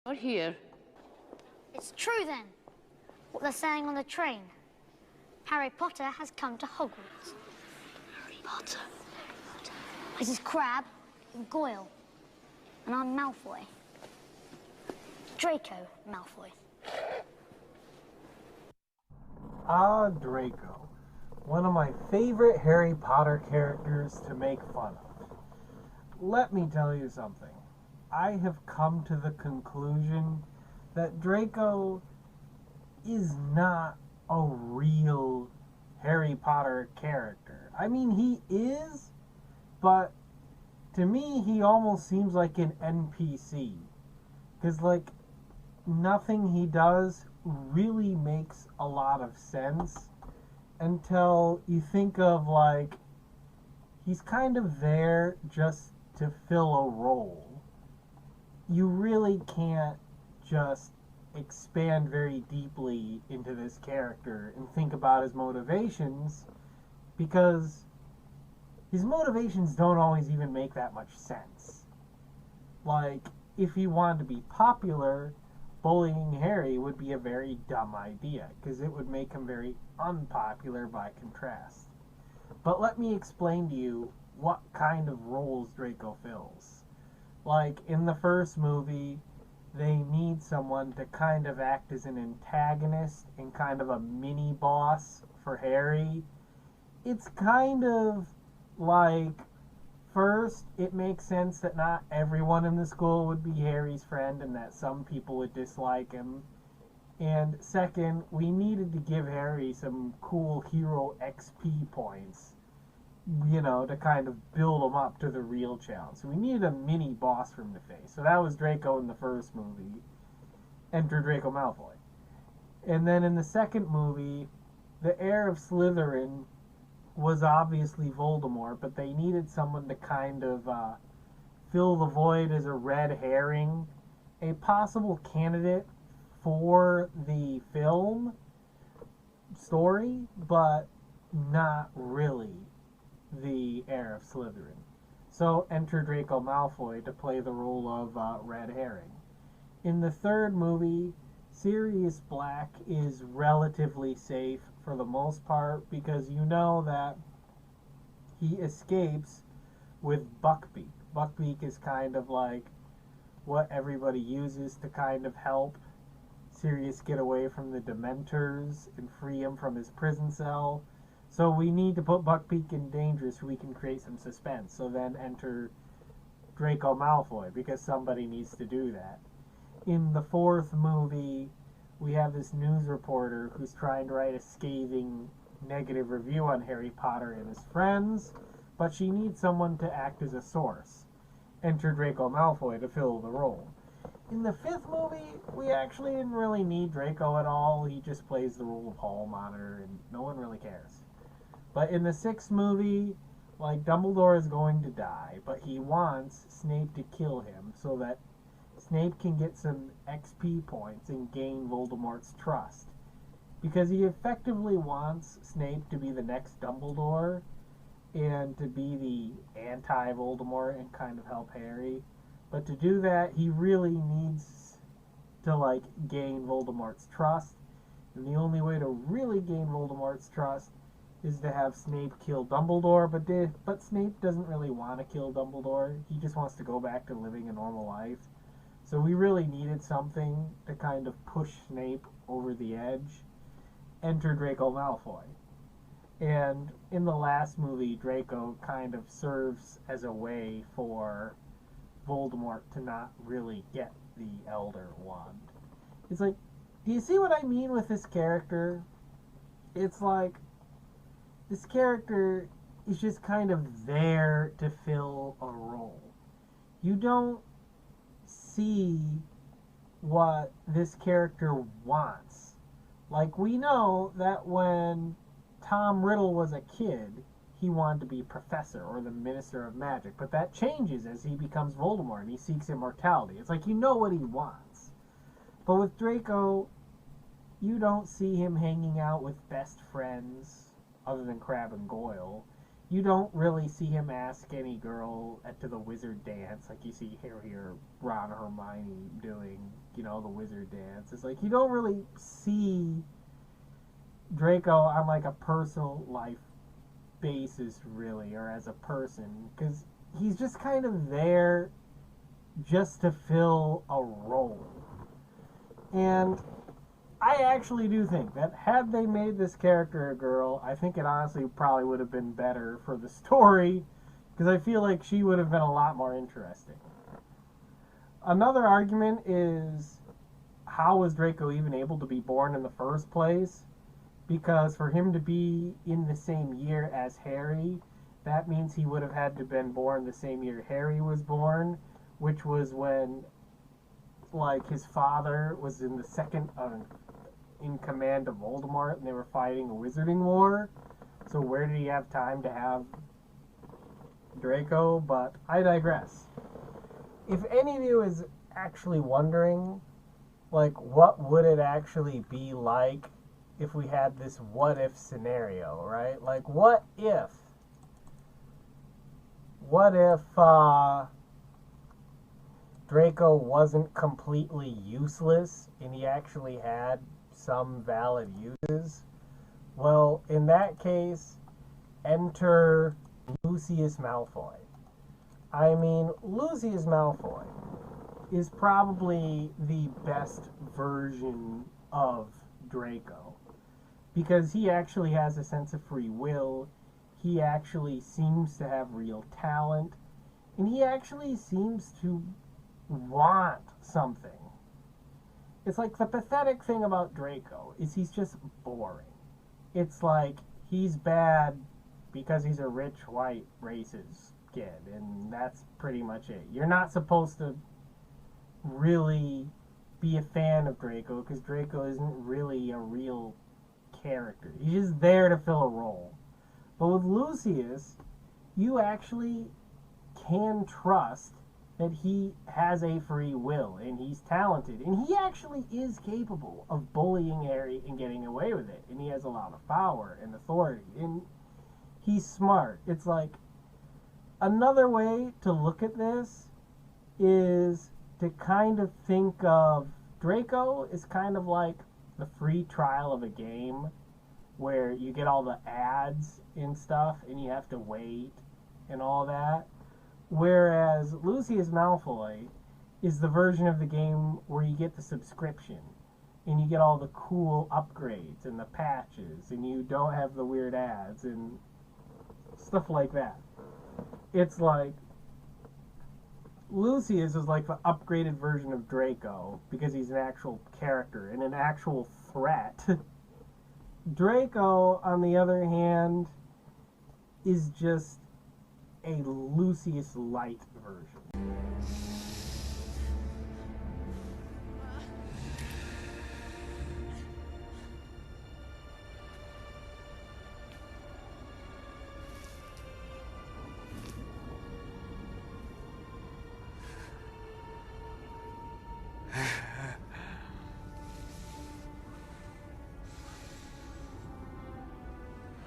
Not here. It's true then, what they're saying on the train. Harry Potter has come to Hogwarts. Harry Potter. This is Crabbe and Goyle. And I'm Malfoy. Draco Malfoy. Ah, Draco. One of my favorite Harry Potter characters to make fun of. Let me tell you something. I have come to the conclusion that Draco is not a real Harry Potter character. I mean, he is, but to me, he almost seems like an NPC. Because, like, nothing he does really makes a lot of sense until you think of, like, he's kind of there just to fill a role. You really can't just expand very deeply into this character and think about his motivations, because his motivations don't always even make that much sense. Like, if he wanted to be popular, bullying Harry would be a very dumb idea, because it would make him very unpopular by contrast. But let me explain to you what kind of roles Draco fills. Like, in the first movie, they need someone to kind of act as an antagonist and kind of a mini-boss for Harry. It's kind of like, first, it makes sense that not everyone in the school would be Harry's friend and that some people would dislike him. And second, we needed to give Harry some cool hero XP points, you know, to kind of build him up to the real challenge. So we needed a mini boss for him to face. So that was Draco in the first movie. Enter Draco Malfoy. And then in the second movie, the heir of Slytherin was obviously Voldemort, but they needed someone to kind of fill the void as a red herring, a possible candidate for the film story, but not really the heir of Slytherin. So enter Draco Malfoy to play the role of red herring. In the third movie, Sirius Black is relatively safe for the most part, because you know that he escapes with Buckbeak. Buckbeak is kind of like what everybody uses to kind of help Sirius get away from the Dementors and free him from his prison cell. So we need to put Buckbeak in danger so we can create some suspense. So then enter Draco Malfoy, because somebody needs to do that. In the fourth movie, we have this news reporter who's trying to write a scathing negative review on Harry Potter and his friends, but she needs someone to act as a source. Enter Draco Malfoy to fill the role. In the fifth movie, we actually didn't really need Draco at all. He just plays the role of hall monitor, and no one really cares. But in the sixth movie, like, Dumbledore is going to die, but he wants Snape to kill him so that Snape can get some XP points and gain Voldemort's trust. Because he effectively wants Snape to be the next Dumbledore and to be the anti-Voldemort and kind of help Harry. But to do that, he really needs to, like, gain Voldemort's trust. And the only way to really gain Voldemort's trust is to have Snape kill Dumbledore, but Snape doesn't really want to kill Dumbledore. He just wants to go back to living a normal life. So we really needed something to kind of push Snape over the edge. Enter Draco Malfoy. And in the last movie, Draco kind of serves as a way for Voldemort to not really get the Elder Wand. It's like, do you see what I mean with this character? It's like, this character is just kind of there to fill a role. You don't see what this character wants. Like, we know that when Tom Riddle was a kid, he wanted to be professor or the minister of magic, but that changes as he becomes Voldemort and he seeks immortality. It's like, you know what he wants. But with Draco, you don't see him hanging out with best friends other than Crabbe and Goyle. you don't really see him ask any girl to the wizard dance like you see Harry or Ron or Hermione doing, you know, the wizard dance. It's like you don't really see Draco on like a personal life basis really, or as a person, because he's just kind of there just to fill a role. And I actually do think that had they made this character a girl, I think it honestly probably would have been better for the story, because I feel like she would have been a lot more interesting. Another argument is, how was Draco even able to be born in the first place? Because for him to be in the same year as Harry, that means he would have had to have been born the same year Harry was born, which was when, like, his father was in the second in command of Voldemort, and they were fighting a wizarding war. So where did he have time to have Draco? But I digress. If any of you is actually wondering, like, what would it actually be like if we had this what-if scenario, right? Like, what if Draco wasn't completely useless and he actually had some valid uses? Well, in that case, enter Lucius Malfoy. I mean, Lucius Malfoy is probably the best version of Draco, because he actually has a sense of free will, he actually seems to have real talent, and he actually seems to want something. It's like the pathetic thing about Draco is he's just boring. It's like he's bad because he's a rich white racist kid, and that's pretty much it. You're not supposed to really be a fan of Draco because Draco isn't really a real character. He's just there to fill a role. But with Lucius, you actually can trust that he has a free will and he's talented, and he actually is capable of bullying Harry and getting away with it, and he has a lot of power and authority, and he's smart. It's like, another way to look at this is to kind of think of Draco is kind of like the free trial of a game where you get all the ads and stuff and you have to wait and all that. Whereas Lucius Malfoy is the version of the game where you get the subscription and you get all the cool upgrades and the patches and you don't have the weird ads and stuff like that. It's like Lucius is like the upgraded version of Draco because he's an actual character and an actual threat. Draco, on the other hand, is just a Lucius light version.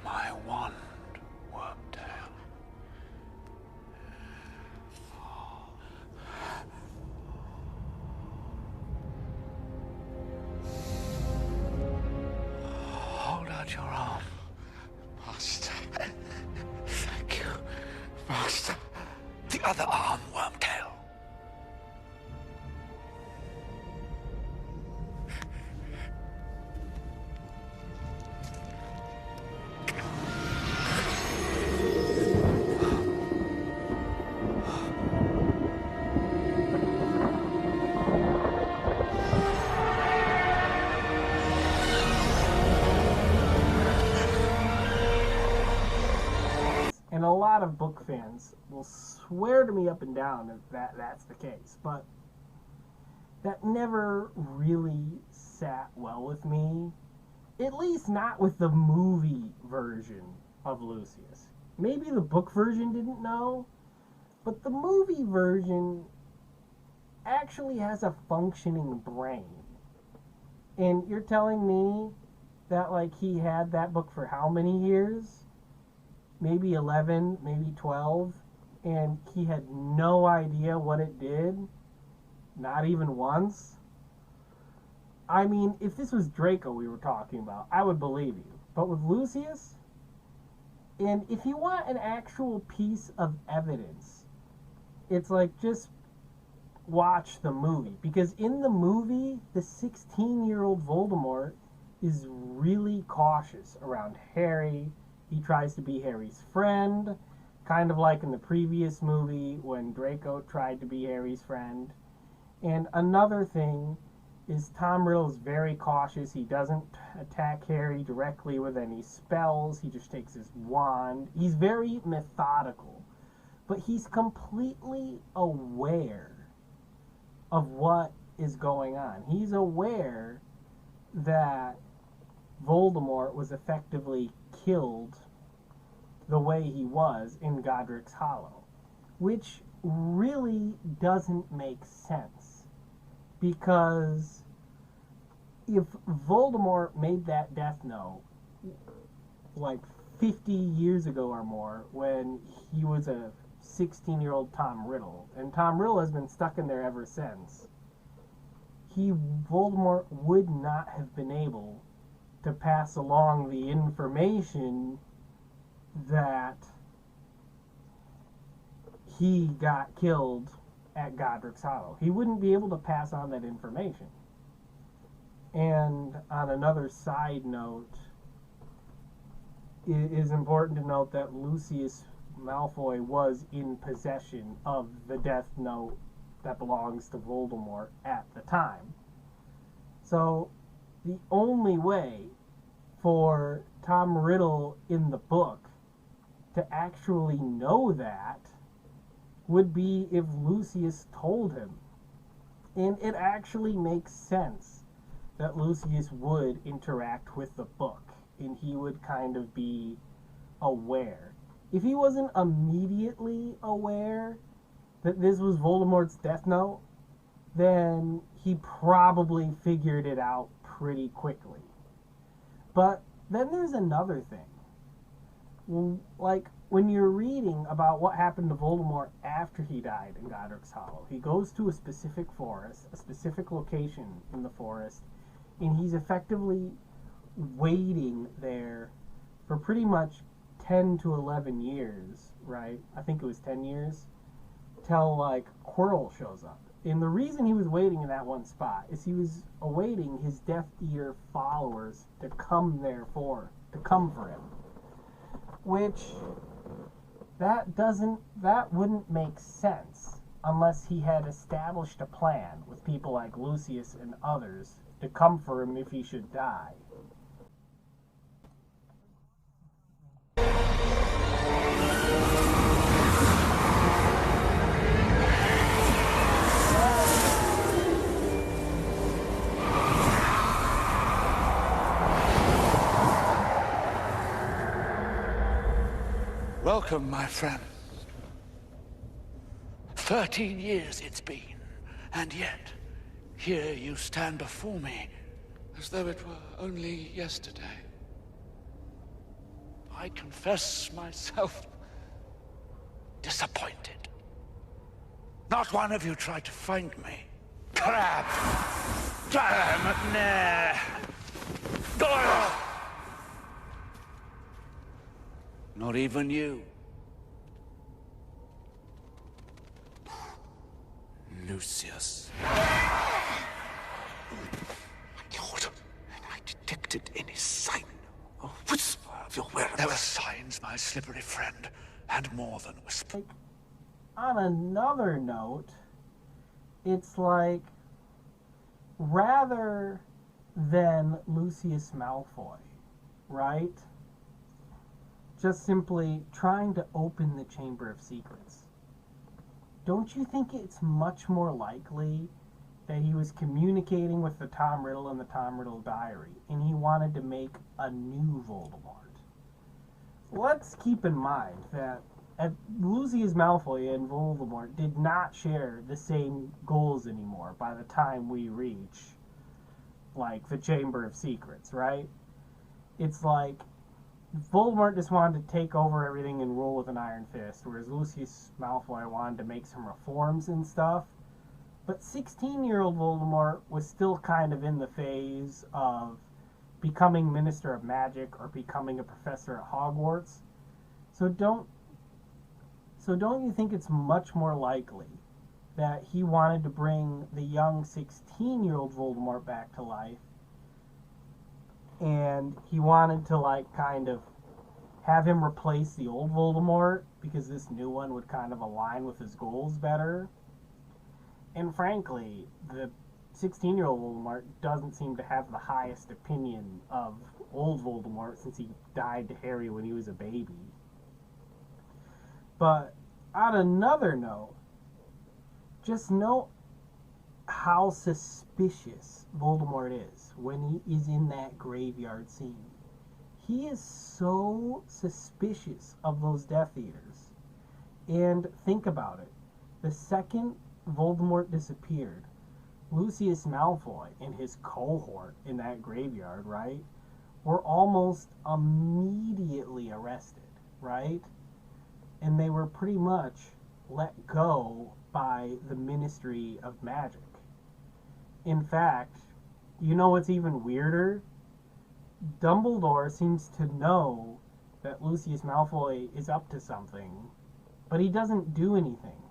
My wand, Wormtail. Hold out your arm, Master. Thank you, Master. The other arm, Wormtail. And a lot of book fans will swear to me up and down that that's the case, but that never really sat well with me, at least not with the movie version of Lucius. Maybe the book version didn't know, but the movie version actually has a functioning brain. And you're telling me that, like, he had that book for how many years? maybe 11, maybe 12, and he had no idea what it did, not even once. I mean, if this was Draco we were talking about, I would believe you. But with Lucius, and if you want an actual piece of evidence, it's like just watch the movie. Because in the movie, the 16-year-old Voldemort is really cautious around Harry. He tries to be Harry's friend, kind of like in the previous movie when Draco tried to be Harry's friend. And another thing is Tom Riddle is very cautious. He doesn't attack Harry directly with any spells. He just takes his wand. He's very methodical. But he's completely aware of what is going on. He's aware that Voldemort was effectively killed the way he was in Godric's Hollow, which really doesn't make sense, because if Voldemort made that Death Note like 50 years ago or more, when he was a 16-year-old Tom Riddle, and Tom Riddle has been stuck in there ever since, Voldemort would not have been able to pass along the information that he got killed at Godric's Hollow. He wouldn't be able to pass on that information. And on another side note, it is important to note that Lucius Malfoy was in possession of the Death Note that belongs to Voldemort at the time. So the only way for Tom Riddle in the book to actually know that would be if Lucius told him. And it actually makes sense that Lucius would interact with the book, and he would kind of be aware. If he wasn't immediately aware that this was Voldemort's Death Note, then he probably figured it out pretty quickly. But then there's another thing. Like, when you're reading about what happened to Voldemort after he died in Godric's Hollow, he goes to a specific forest, a specific location in the forest, and he's effectively waiting there for pretty much 10 to 11 years, right? I think it was 10 years, till, like, Quirrell shows up. And the reason he was waiting in that one spot is he was awaiting his Death Eater followers to come for him. Which, that wouldn't make sense unless he had established a plan with people like Lucius and others to come for him if he should die. Welcome, my friend. 13 years it's been, and yet here you stand before me as though it were only yesterday. I confess myself disappointed. Not one of you tried to find me. Crab! Damn! Nah! Doyle! Not even you. Lucius. I thought, and I detected any sign, a whisper of your whereabouts. There were signs, my slippery friend, and more than whisper. On another note, it's like, rather than Lucius Malfoy, right? Just simply trying to open the Chamber of Secrets. Don't you think it's much more likely that he was communicating with the Tom Riddle in the Tom Riddle diary, and he wanted to make a new Voldemort? Let's keep in mind that Lucius Malfoy and Voldemort did not share the same goals anymore by the time we reach, like, the Chamber of Secrets, right? It's like, Voldemort just wanted to take over everything and rule with an iron fist, whereas Lucius Malfoy wanted to make some reforms and stuff. But 16-year-old Voldemort was still kind of in the phase of becoming Minister of Magic or becoming a professor at Hogwarts. So don't you think it's much more likely that he wanted to bring the young 16-year-old Voldemort back to life, and he wanted to, like, kind of have him replace the old Voldemort because this new one would kind of align with his goals better? And frankly, the 16-year-old Voldemort doesn't seem to have the highest opinion of old Voldemort since he died to Harry when he was a baby. But on another note, just note how suspicious Voldemort is when he is in that graveyard scene. He is so suspicious of those Death Eaters. And think about it. The second Voldemort disappeared, Lucius Malfoy and his cohort in that graveyard, right, were almost immediately arrested, right? And they were pretty much let go by the Ministry of Magic. In fact, you know what's even weirder? Dumbledore seems to know that Lucius Malfoy is up to something, but he doesn't do anything.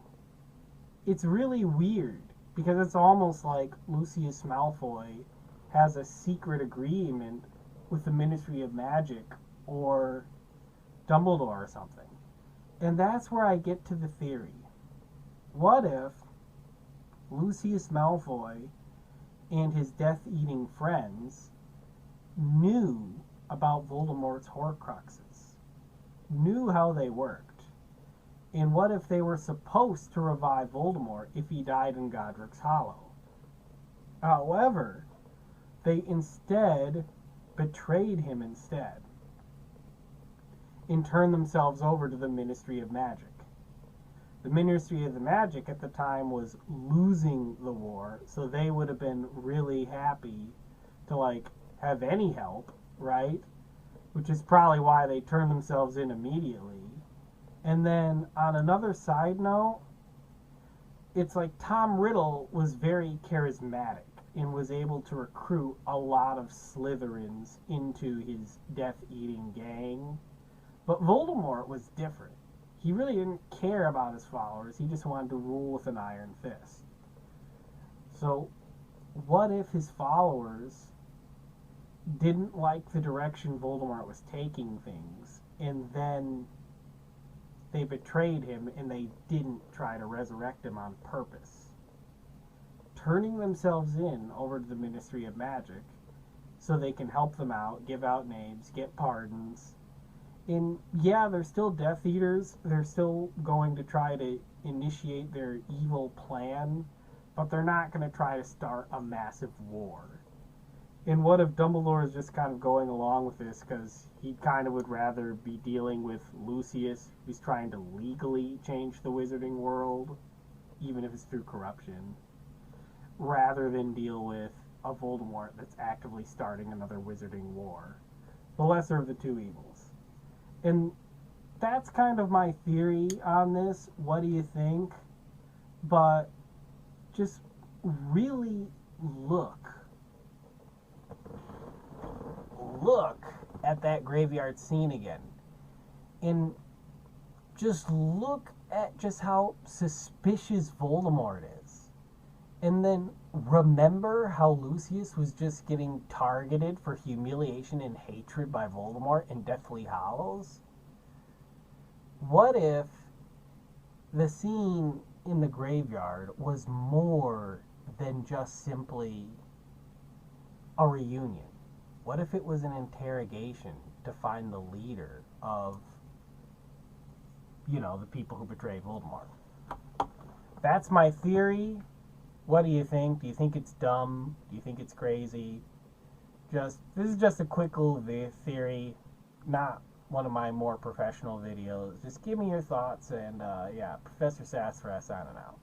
It's really weird, because it's almost like Lucius Malfoy has a secret agreement with the Ministry of Magic or Dumbledore or something. And that's where I get to the theory. What if Lucius Malfoy and his death-eating friends knew about Voldemort's Horcruxes, knew how they worked? And what if they were supposed to revive Voldemort if he died in Godric's Hollow? However, they instead betrayed him instead and turned themselves over to the Ministry of Magic. The Ministry of the Magic at the time was losing the war, so they would have been really happy to, like, have any help, right? Which is probably why they turned themselves in immediately. And then, on another side note, it's like Tom Riddle was very charismatic and was able to recruit a lot of Slytherins into his death-eating gang. But Voldemort was different. He really didn't care about his followers. He just wanted to rule with an iron fist. So, what if his followers didn't like the direction Voldemort was taking things, and then they betrayed him and they didn't try to resurrect him on purpose, turning themselves in over to the Ministry of Magic so they can help them out, give out names, get pardons. And yeah, they're still Death Eaters. They're still going to try to initiate their evil plan, but they're not going to try to start a massive war. And what if Dumbledore is just kind of going along with this because he kind of would rather be dealing with Lucius, who's trying to legally change the wizarding world, even if it's through corruption, rather than deal with a Voldemort that's actively starting another wizarding war. The lesser of the two evils. And that's kind of my theory on this. What do you think? But just really look at that graveyard scene again. And just look at just how suspicious Voldemort is. And then remember how Lucius was just getting targeted for humiliation and hatred by Voldemort in Deathly Hallows? What if the scene in the graveyard was more than just simply a reunion? What if it was an interrogation to find the leader of, the people who betrayed Voldemort? That's my theory. What do you think? Do you think it's dumb? Do you think it's crazy? This is just a quick little theory, not one of my more professional videos. Just give me your thoughts, and yeah, Professor Sassafras signing out.